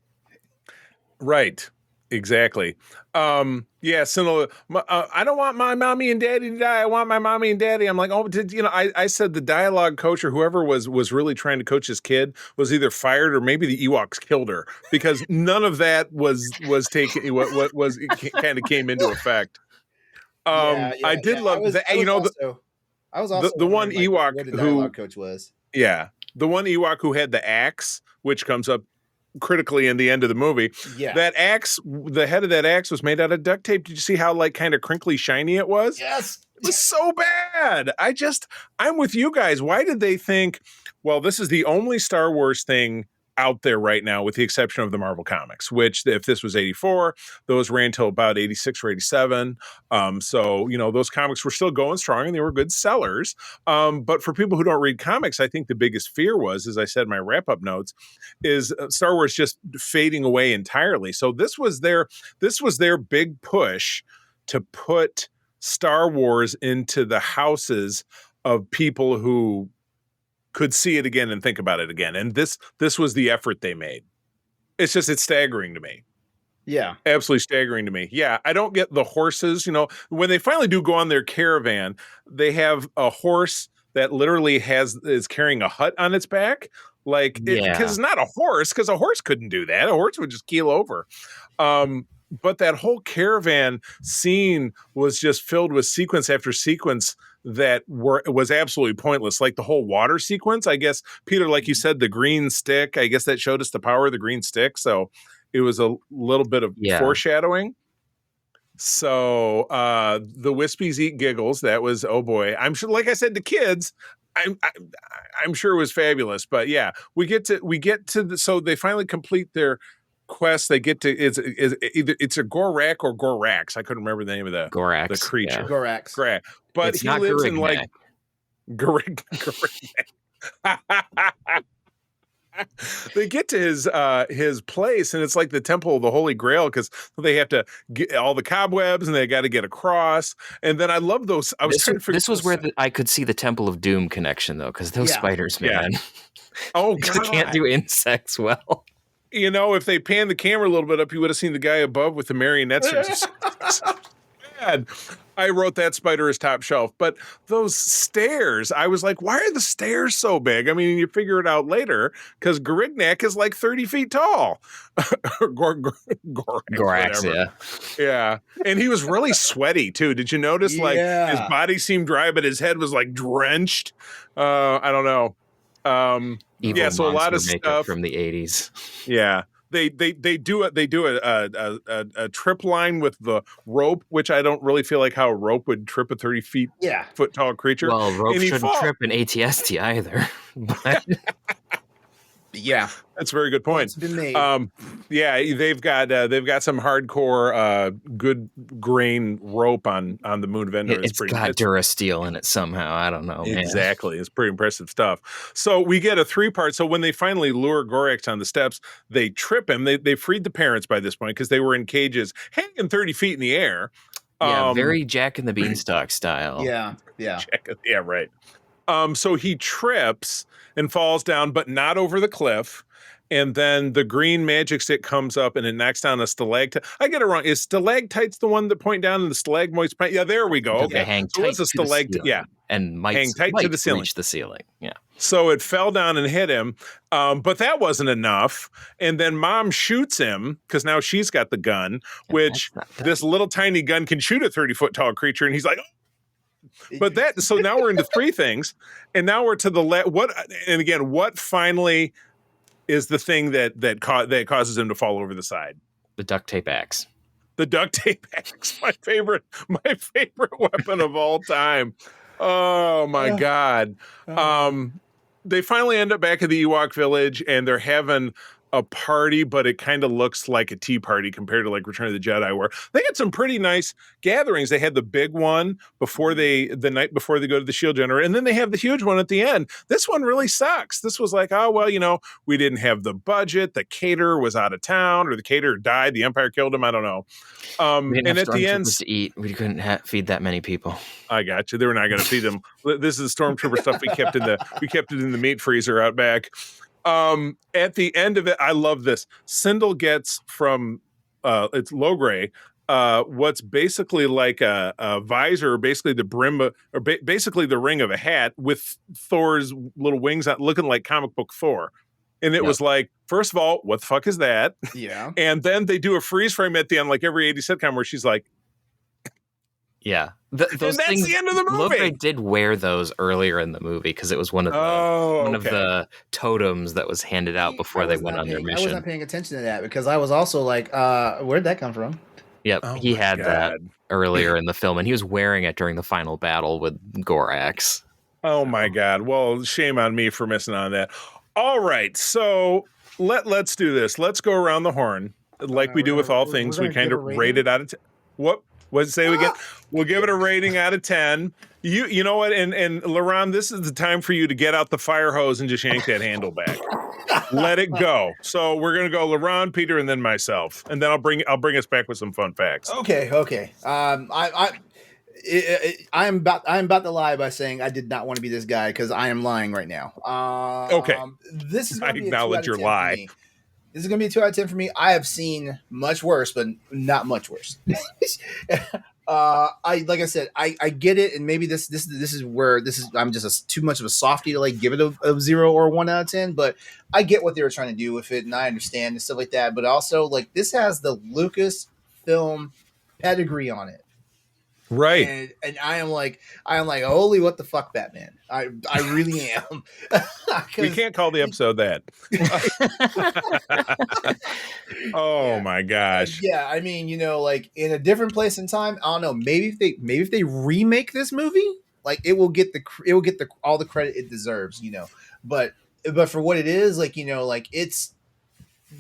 Right. Exactly. So I don't want my mommy and daddy to die. I want my mommy and daddy. I'm like, I said the dialogue coach or whoever was really trying to coach his kid was either fired or maybe the Ewoks killed her, because none of that was taken. What was kind of came into effect. I did love that. I was also the one Ewok what the dialogue coach was. Yeah, the one Ewok who had the axe, which comes up critically in the end of the movie. Yeah. That axe, the head of that axe was made out of duct tape. Did you see how kind of crinkly shiny it was? Yes. It was so bad. I'm with you guys. Why did they think, well, this is the only Star Wars thing out there right now, with the exception of the Marvel comics, which if this was 84, those ran till about 86 or 87. So, those comics were still going strong and they were good sellers. But for people who don't read comics, I think the biggest fear was, as I said in my wrap-up notes, is Star Wars just fading away entirely. So this was their big push to put Star Wars into the houses of people who could see it again and think about it again. And this was the effort they made. It's staggering to me. Yeah. Absolutely staggering to me. Yeah. I don't get the horses, when they finally do go on their caravan, they have a horse that literally is carrying a hut on its back. Because it's not a horse, because a horse couldn't do that. A horse would just keel over. but that whole caravan scene was just filled with sequence after sequence that was absolutely pointless. Like the whole water sequence, I guess, Peter, like you said, the green stick, I guess that showed us the power of the green stick. So it was a little bit of foreshadowing. So the Wispies eat giggles. That was, oh boy. I'm sure, like I said to kids, I'm sure it was fabulous. But yeah, we get to so they finally complete their quest. They get to it's a Gorak or Gorax. I couldn't remember the name of the creature. Yeah. Gorax. But it's he not lives Garignac. in like they get to his place, and it's like the Temple of the Holy Grail because they have to get all the cobwebs and they got to get across. And then I love those. I was trying to figure this was where I could see the Temple of Doom connection, though, because those spiders, man. Oh, God. They can't do insects well. You know, if they panned the camera a little bit up, you would have seen the guy above with the marionettes. Bad. I wrote that spider as top shelf, but those stairs, I was like, why are the stairs so big? I mean, you figure it out later because Garignac is like 30 feet tall. Gorax, yeah. And he was really sweaty too. Did you notice? Like his body seemed dry, but his head was like drenched. I don't know. So a lot of stuff from the 80s. Yeah. They do a trip line with the rope, which I don't really feel like how a rope would trip a 30 foot tall creature. Well, rope shouldn't trip an ATST either. But yeah, that's a very good point. It's been made. They've got some hardcore good grain rope on the Moon Vendor. It's got Durasteel in it somehow. I don't know. Exactly, man. It's pretty impressive stuff. So we get a 3-part. So when they finally lure Gorax on the steps, they trip him. They freed the parents by this point because they were in cages hanging 30 feet in the air. Yeah, very Jack and the Beanstalk style. Yeah. Right. So he trips and falls down, but not over the cliff. And then the green magic stick comes up and it knocks down a stalactite. I get it wrong. Is stalactites the one that point down and the stalagmites? Yeah, there we go. Okay. Hang tight to the ceiling. Yeah. And hang tight to the ceiling. Reach the ceiling. Yeah. So it fell down and hit him. But that wasn't enough. And then Mom shoots him because now she's got the gun, which this little tiny gun can shoot a 30-foot tall creature. And he's like, but so now we're into 3 things, and now we're to the what finally is the thing that causes him to fall over the side? The duct tape axe. The duct tape axe, my favorite weapon of all time. Oh my God. They finally end up back at the Ewok village, and they're having a party, but it kind of looks like a tea party compared to like Return of the Jedi, where they had some pretty nice gatherings. They had the big one the night before they go to the shield generator, and then they have the huge one at the end. This one really sucks. This was like, oh, well, we didn't have the budget. The caterer was out of town, or the caterer died. The Empire killed him. I don't know. We didn't have at the end to eat. We couldn't feed that many people. I got you. They were not going to feed them. This is Stormtrooper stuff. We kept it in the meat freezer out back. At the end of it, I love this. Sindel gets from it's Logray, what's basically like a visor, basically the brim, or basically the ring of a hat with Thor's little wings out, looking like comic book Thor. And it was like, first of all, what the fuck is that? Yeah. And then they do a freeze frame at the end, like every 80s sitcom, where she's like, yeah. Those and that's things, the end of the movie. Logray did wear those earlier in the movie because it was one of the totems that was handed out before they went on their mission. I wasn't paying attention to that because I was also like, where'd that come from? Yep, he had that earlier in the film, and he was wearing it during the final battle with Gorax. Oh my God. Well, shame on me for missing on that. All right, so let's do this. Let's go around the horn. Like we do with all things, we kind of rate it out of 10. What'd it say again? We'll give it a rating out of 10. You know what? And LaRon, this is the time for you to get out the fire hose and just yank that handle back. Let it go. So we're gonna go LaRon, Peter, and then myself, and then I'll bring us back with some fun facts. Okay. I'm about to lie by saying I did not want to be this guy because I am lying right now. Okay. This is. I acknowledge your lie. This is going to be a 2 out of 10 for me. I have seen much worse, but not much worse. Like I said, I get it, and maybe this is where I'm just too much of a softie to like give it a 0 or 1 out of 10. But I get what they were trying to do with it, and I understand and stuff like that. But also, like, this has the Lucas film pedigree on it. Right. And I am like, holy, what the fuck, Batman! I really am. We can't call the episode that. Oh my gosh! Yeah, I mean, like in a different place in time, I don't know. Maybe if they remake this movie, like it will get the all the credit it deserves, But for what it is, like like it's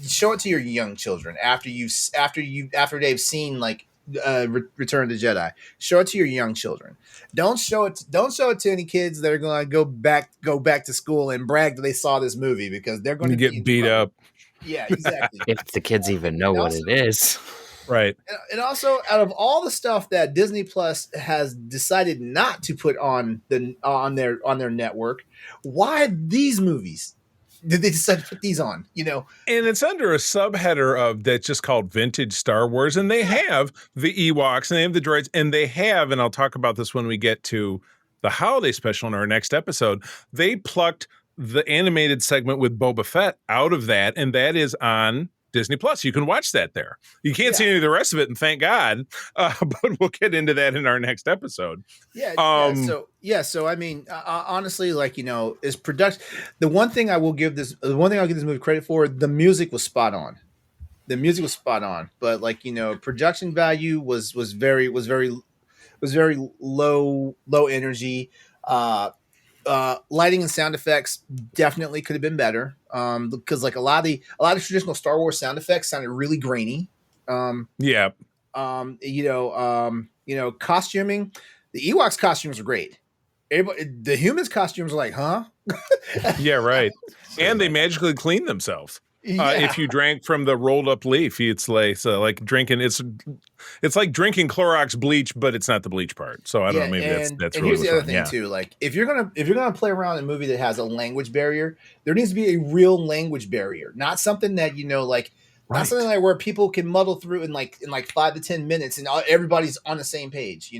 show it to your young children after they've seen like Return of the Jedi. Show it to your young children. Don't show it to any kids that are going to go back to school and brag that they saw this movie, because they're going to get beat up. Yeah, exactly. If the kids even know what it is. Right. And also, out of all the stuff that Disney Plus has decided not to put on their network, why these movies did they decide to put these on? And it's under a subheader of that's just called Vintage Star Wars, and they have the Ewoks and they have the droids, and they have, and I'll talk about this when we get to the holiday special in our next episode. They plucked the animated segment with Boba Fett out of that, and that is on Disney Plus. You can watch that there. You can't see any of the rest of it, and thank God. But we'll get into that in our next episode. So I mean, honestly, like is production. The one thing I'll give this movie credit for, the music was spot on. The music was spot on, but like production value was very low energy. Lighting and sound effects definitely could have been better, because like a lot of traditional Star Wars sound effects sounded really grainy. Costuming, the Ewoks costumes are great. The humans costumes are like, huh? Yeah, right. And they magically clean themselves. If you drank from the rolled up leaf, it's like drinking. It's like drinking Clorox bleach, but it's not the bleach part. So I don't know. Maybe that's and really here's the other thing too. Like if you're gonna play around in a movie that has a language barrier, there needs to be a real language barrier, not something that not something like where people can muddle through in like 5 to 10 minutes and everybody's on the same page.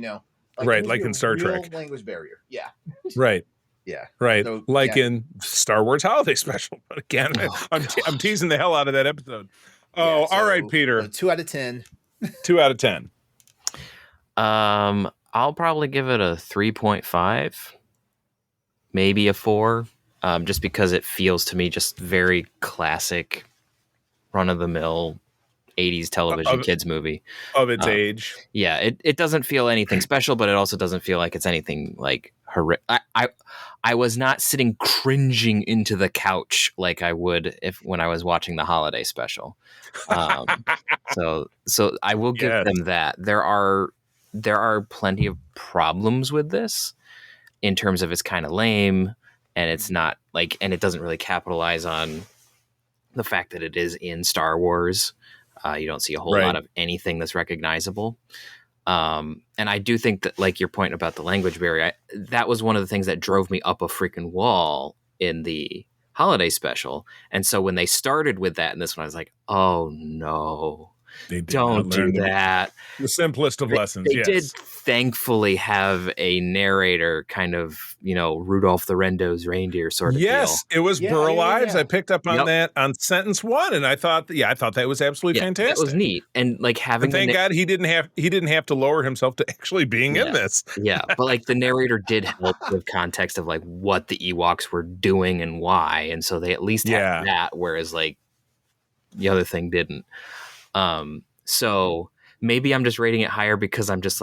Like in Star Trek, language barrier. Yeah. Right. Yeah. Right. So, in Star Wars Holiday Special. But again, I'm teasing the hell out of that episode. Oh, all right, Peter. 2 out of 10. 2 out of 10. I'll probably give it a 3.5, maybe a 4, just because it feels to me just very classic, run-of-the-mill 80s television kids movie of its age. Yeah, it doesn't feel anything special, but it also doesn't feel like it's anything like horrific. I was not sitting cringing into the couch like I would when I was watching the holiday special. So I will give them that. There are plenty of problems with this in terms of it's kind of lame, and it's not and it doesn't really capitalize on the fact that it is in Star Wars. You don't see a whole lot of anything that's recognizable. And I do think that, like your point about the language barrier, that was one of the things that drove me up a freaking wall in the holiday special. And so when they started with that in this one, I was like, oh no, don't do that. The simplest of lessons. They did thankfully have a narrator, kind of, Rudolph the Red-Nosed Reindeer sort of deal. Yes, it was Burl Ives. I picked up on that on sentence 1, and I thought that was absolutely fantastic. It was neat, and having. And thank God he didn't have to lower himself to actually being in this. Yeah, but the narrator did help with context of what the Ewoks were doing and why, and so they at least had that, whereas the other thing didn't. So maybe I'm just rating it higher because I'm just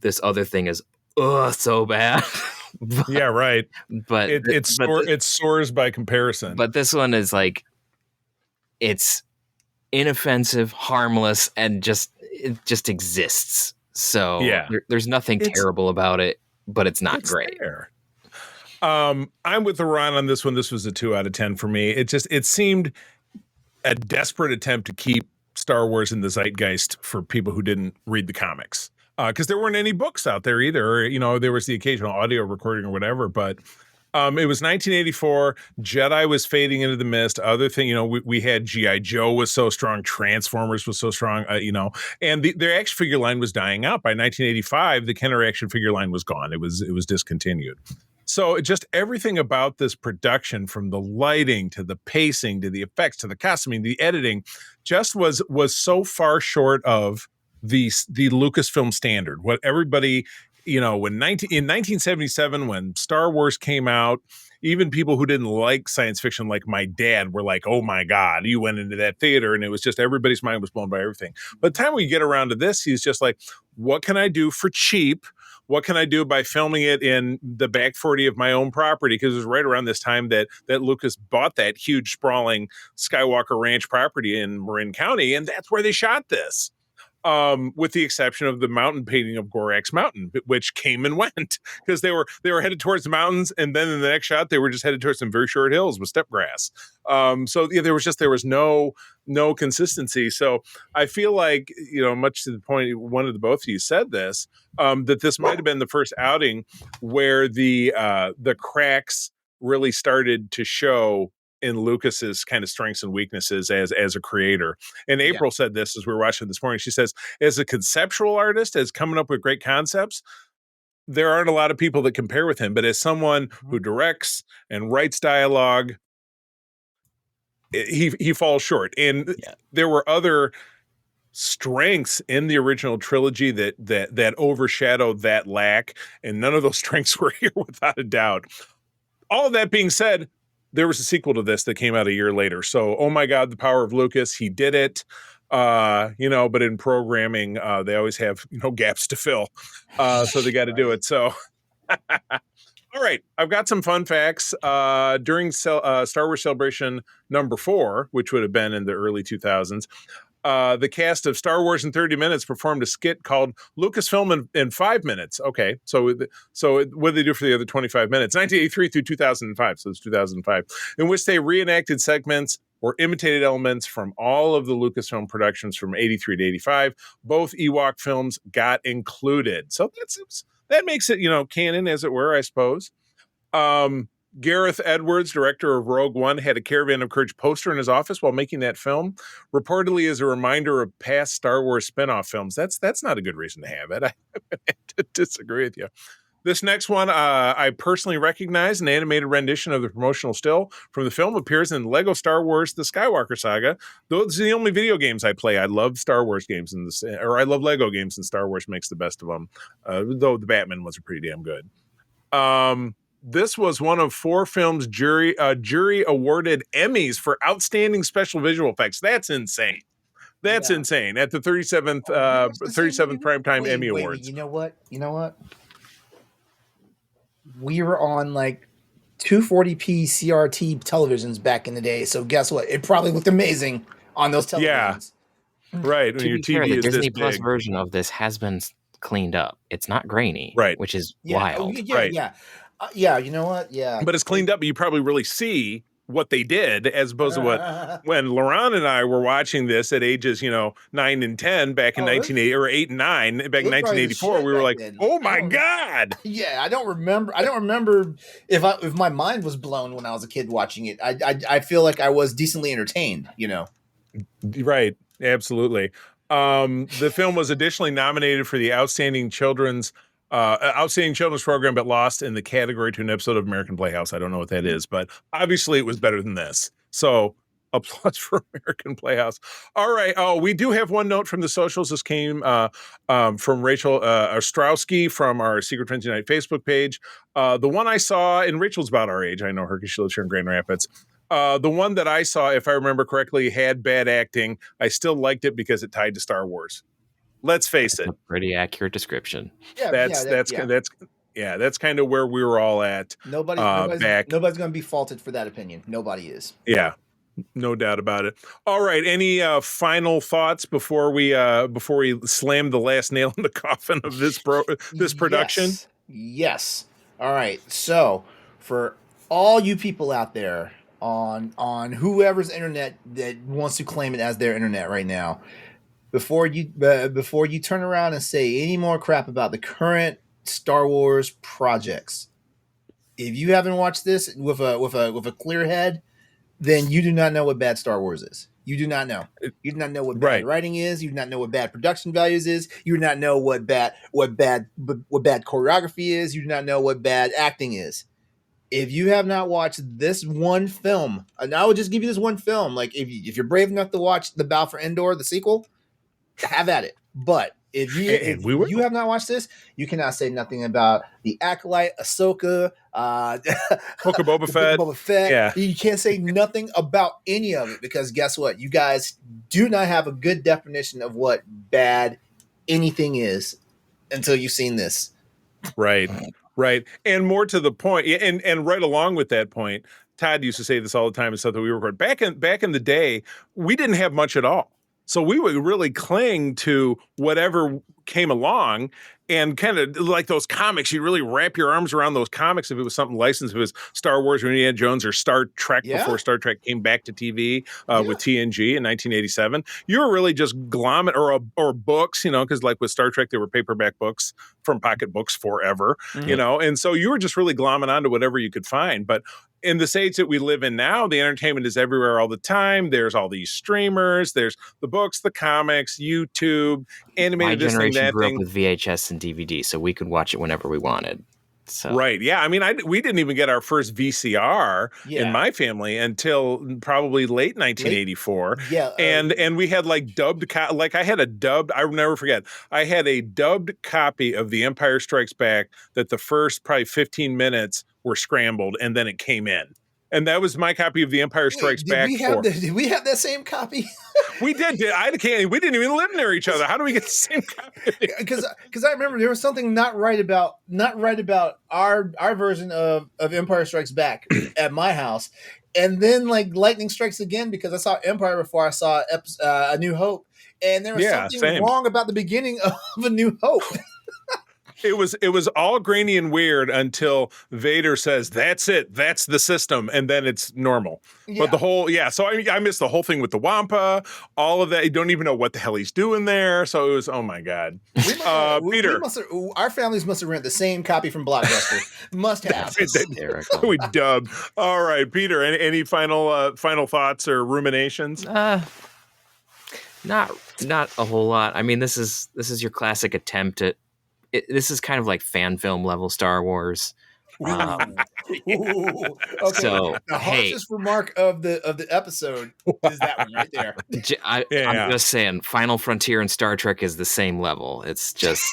this other thing is so bad. But it soars by comparison. But this one is it's inoffensive, harmless, and it just exists. So there's nothing terrible about it, but it's not great. Fair. I'm with Ron on this one. This was a 2 out of 10 for me. It seemed a desperate attempt to keep Star Wars in the zeitgeist for people who didn't read the comics, because there weren't any books out there either. There was the occasional audio recording or whatever, but it was 1984. Jedi was fading into the mist. Other thing, we had G.I. Joe was so strong, Transformers was so strong, and their action figure line was dying out. By 1985, the Kenner action figure line was gone. It was discontinued. So just everything about this production, from the lighting to the pacing to the effects to the costuming, the editing, just was so far short of the Lucasfilm standard. What everybody, when in 1977, when Star Wars came out, even people who didn't like science fiction, like my dad, were like, "Oh my God!" You went into that theater, and it was just everybody's mind was blown by everything. By the time we get around to this, he's just like, "What can I do for cheap? What can I do by filming it in the back 40 of my own property?" Because it was right around this time that Lucas bought that huge, sprawling Skywalker Ranch property in Marin County, and that's where they shot this. With the exception of the mountain painting of Gorax Mountain, which came and went because they were headed towards the mountains, and then in the next shot they were just headed towards some very short hills with steppe grass. So yeah, there was no consistency. So I feel like, much to the point one of the both of you said this, that this might have been the first outing where the cracks really started to show in Lucas's kind of strengths and weaknesses as a creator. And April said this as we were watching this morning. She says, as a conceptual artist, as coming up with great concepts, there aren't a lot of people that compare with him. But as someone who directs and writes dialogue, he falls short. And there were other strengths in the original trilogy that overshadowed that lack, and none of those strengths were here without a doubt. All of that being said, there was a sequel to this that came out a year later. So, oh my God, the power of Lucas, he did it. But in programming, they always have, gaps to fill. So they got to do it. So, all right, I've got some fun facts. During Star Wars Celebration number 4, which would have been in the early 2000s, the cast of Star Wars in 30 Minutes performed a skit called Lucasfilm in 5 minutes. Okay, so what did they do for the other 25 minutes? 1983 through 2005, so it's 2005, in which they reenacted segments or imitated elements from all of the Lucasfilm productions from 83 to 85. Both Ewok films got included. So that makes it, canon, as it were, I suppose. Gareth Edwards, director of Rogue One, had a Caravan of Courage poster in his office while making that film, reportedly as a reminder of past Star Wars spinoff films. That's not a good reason to have it. I have to disagree with you. This next one, I personally recognize. An animated rendition of the promotional still from the film appears in Lego Star Wars: The Skywalker Saga. Those are the only video games I play. I love Star Wars games, I love Lego games, and Star Wars makes the best of them, though the Batman ones are pretty damn good. This was one of 4 films jury awarded Emmys for outstanding special visual effects. That's insane. That's insane. At the 37th Primetime Emmy Awards. You know what? We were on like 240p CRT televisions back in the day. So guess what? It probably looked amazing on those televisions. Yeah. Right. To be fair, the Disney Plus version of this has been cleaned up. It's not grainy, right? Which is wild. Yeah, you know what? Yeah. But it's cleaned up. You probably really see what they did, as opposed to when Laurent and I were watching this at ages, 9 and 10 back in 1980 or 8 and 9 back in 1984. We were like, then. Oh my God. Yeah. I don't remember if my mind was blown when I was a kid watching it. I feel like I was decently entertained, Right. Absolutely. The film was additionally nominated for the Outstanding Children's program, but lost in the category to an episode of American Playhouse. I don't know what that is, but obviously it was better than this. So applause for American Playhouse. All right. Oh, we do have one note from the socials. This came from Rachel Ostrowski from our Secret Friends Unite Facebook page. The one I saw, and Rachel's about our age. I know her because she lives here in Grand Rapids. The one that I saw, if I remember correctly, had bad acting. I still liked it because it tied to Star Wars. Let's face it. A pretty accurate description. Yeah, that's kind of where we were all at. Nobody's going to be faulted for that opinion. Nobody is. Yeah, no doubt about it. All right. Any final thoughts before we slam the last nail in the coffin of this production? Yes. All right. So for all you people out there on whoever's internet that wants to claim it as their internet right now, before you turn around and say any more crap about the current Star Wars projects, if you haven't watched this with a clear head, then you do not know what bad Star Wars is. You do not know. You do not know what bad writing is. You do not know what bad production values is. You do not know what bad choreography is. You do not know what bad acting is. If you have not watched this one film, and I will just give you this one film, like if you're brave enough to watch The Battle for Endor, the sequel, have at it. But if we will. you have not watched this, you cannot say nothing about the Acolyte, Ahsoka, Book of Boba Fett. Boba Fett. Yeah. You can't say nothing about any of it because guess what? You guys do not have a good definition of what bad anything is until you've seen this. Right. And more to the point, and right along with that point, Todd used to say this all the time and stuff that we record. Back in the day, we didn't have much at all. So we would really cling to whatever came along, and kind of like those comics, you really wrap your arms around those comics if it was something licensed, if it was Star Wars or Indiana Jones or Star Trek before Star Trek came back to TV with TNG in 1987. You were really just glomming, or books, because like with Star Trek, they were paperback books from Pocket Books forever, and so you were just really glomming onto whatever you could find. But in the age that we live in now, the entertainment is everywhere all the time. There's all these streamers, there's the books, the comics, YouTube, animated. My generation grew up with VHS and DVD, so we could watch it whenever we wanted. So. Right. Yeah. I mean, we didn't even get our first VCR in my family until probably late 1984. And we had like dubbed, I'll never forget. I had a dubbed copy of The Empire Strikes Back that the first probably 15 minutes were scrambled and then it came in. And that was my copy of The Empire Strikes Back. Did we have that same copy? We did. We didn't even live near each other. How do we get the same copy? Because I remember there was something not right about our version of Empire Strikes Back at my house, and then like lightning strikes again because I saw Empire before I saw A New Hope, and there was something wrong about the beginning of A New Hope. It was all grainy and weird until Vader says, "That's it. That's the system," and then it's normal. Yeah. But the whole, so I missed the whole thing with the Wampa, all of that. You don't even know what the hell he's doing there. So it was, oh my god, Peter. Our families must have rented the same copy from Blockbuster. Must have. We dubbed. All right, Peter. Any final thoughts or ruminations? Not a whole lot. I mean, this is your classic attempt at. This is kind of like fan film level Star Wars. Okay. So the harshest remark of the episode is that one right there. I'm just saying, Final Frontier and Star Trek is the same level. It's just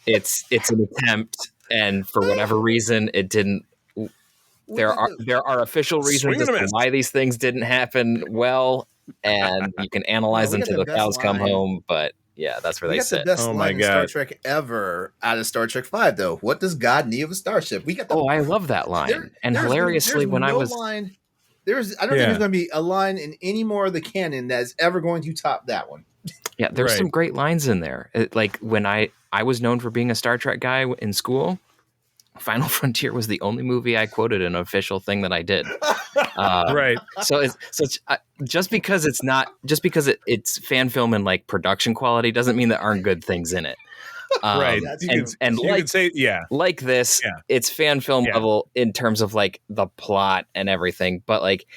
it's an attempt, and for whatever reason, it didn't. There are official reasons as to why these things didn't happen well, and you can analyze them till the cows come home, but. Yeah, that's where they sit. The best line in Star Trek ever out of Star Trek V, though. What does God need of a starship? We got. I love that line. Hilariously, when I was, I don't think there's going to be a line in any more of the canon that's ever going to top that one. Yeah, there's some great lines in there. Like when I was known for being a Star Trek guy in school. Final Frontier was the only movie I quoted an official thing that I did. Right. So it's just because it's fan film and like production quality doesn't mean there aren't good things in it. Right. And you could say, like this, it's fan film level in terms of like the plot and everything, but like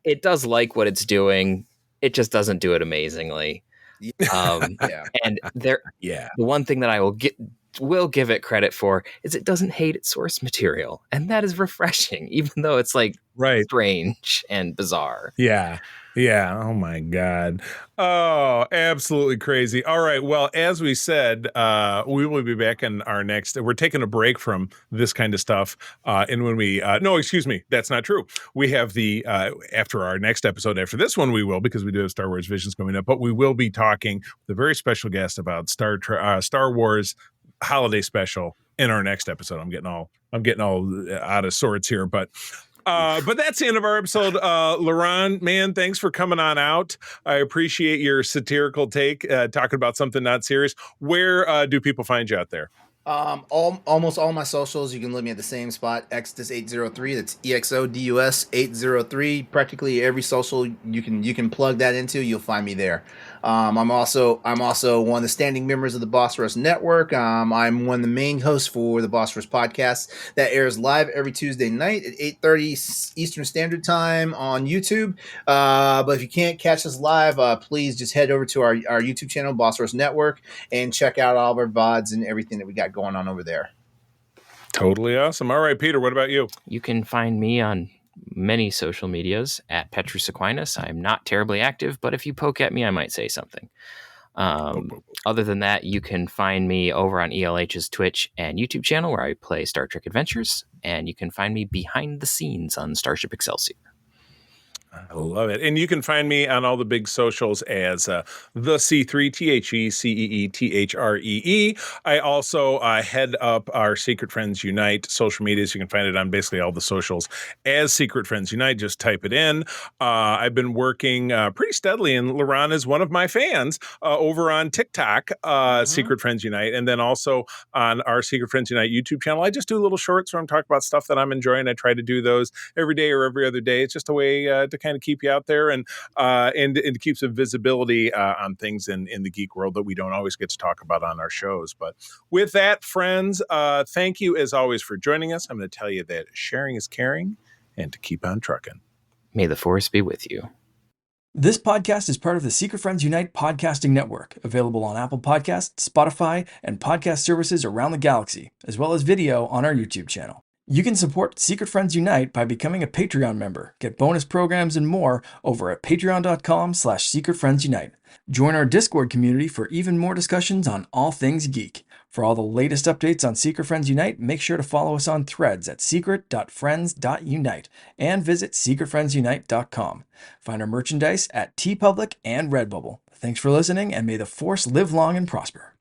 it does like what it's doing. It just doesn't do it amazingly. And the one thing that I will give it credit for is it doesn't hate its source material, and that is refreshing, even though it's like strange and bizarre. Oh my god. Oh, absolutely crazy. All right, well, as we said, we will be back in our next. We're taking a break from this kind of stuff, and when we no, excuse me, that's not true. We have the after our next episode, after this one, we will, because we do have Star Wars Visions coming up, but we will be talking with a very special guest about Star Wars holiday special in our next episode. I'm getting all out of sorts here, but that's the end of our episode. Laurent, man, thanks for coming on out. I appreciate your satirical take, talking about something not serious. Where do people find you out there? Almost all my socials, you can look me at the same spot, Exodus803. That's EXODUS 803. Practically every social you can plug that into, you'll find me there. I'm also one of the standing members of the Boss Rush Network. I'm one of the main hosts for the Boss Rush podcast that airs live every Tuesday night at 8:30 Eastern Standard Time on YouTube. But if you can't catch us live, please just head over to our YouTube channel, Boss Rush Network, and check out all of our VODs and everything that we got going on over there. Totally awesome. All right, Peter, what about you? You can find me on many social medias at Petrus Aquinas. I'm not terribly active, but if you poke at me, I might say something. Other than that, you can find me over on ELH's Twitch and YouTube channel where I play Star Trek Adventures, and you can find me behind the scenes on Starship Excelsior. I love it. And you can find me on all the big socials as the C3, TheCeeThree. I also head up our Secret Friends Unite social medias. You can find it on basically all the socials as Secret Friends Unite. Just type it in. I've been working pretty steadily, and Laron is one of my fans over on TikTok, Secret Friends Unite, and then also on our Secret Friends Unite YouTube channel. I just do little shorts where I'm talking about stuff that I'm enjoying. I try to do those every day or every other day. It's just a way to kind of keep you out there and to keep some visibility on things in the geek world that we don't always get to talk about on our shows. But with that, friends, thank you as always for joining us. I'm going to tell you that sharing is caring, and to keep on trucking. May the force be with you. This podcast is part of the Secret Friends Unite podcasting network, available on Apple Podcasts, Spotify, and podcast services around the galaxy, as well as video on our YouTube channel. You can support Secret Friends Unite by becoming a Patreon member, get bonus programs and more over at patreon.com/secretfriendsunite. Join our Discord community for even more discussions on all things geek. For all the latest updates on Secret Friends Unite, make sure to follow us on Threads at secret.friends.unite and visit secretfriendsunite.com. Find our merchandise at TeePublic and Redbubble. Thanks for listening, and may the Force live long and prosper.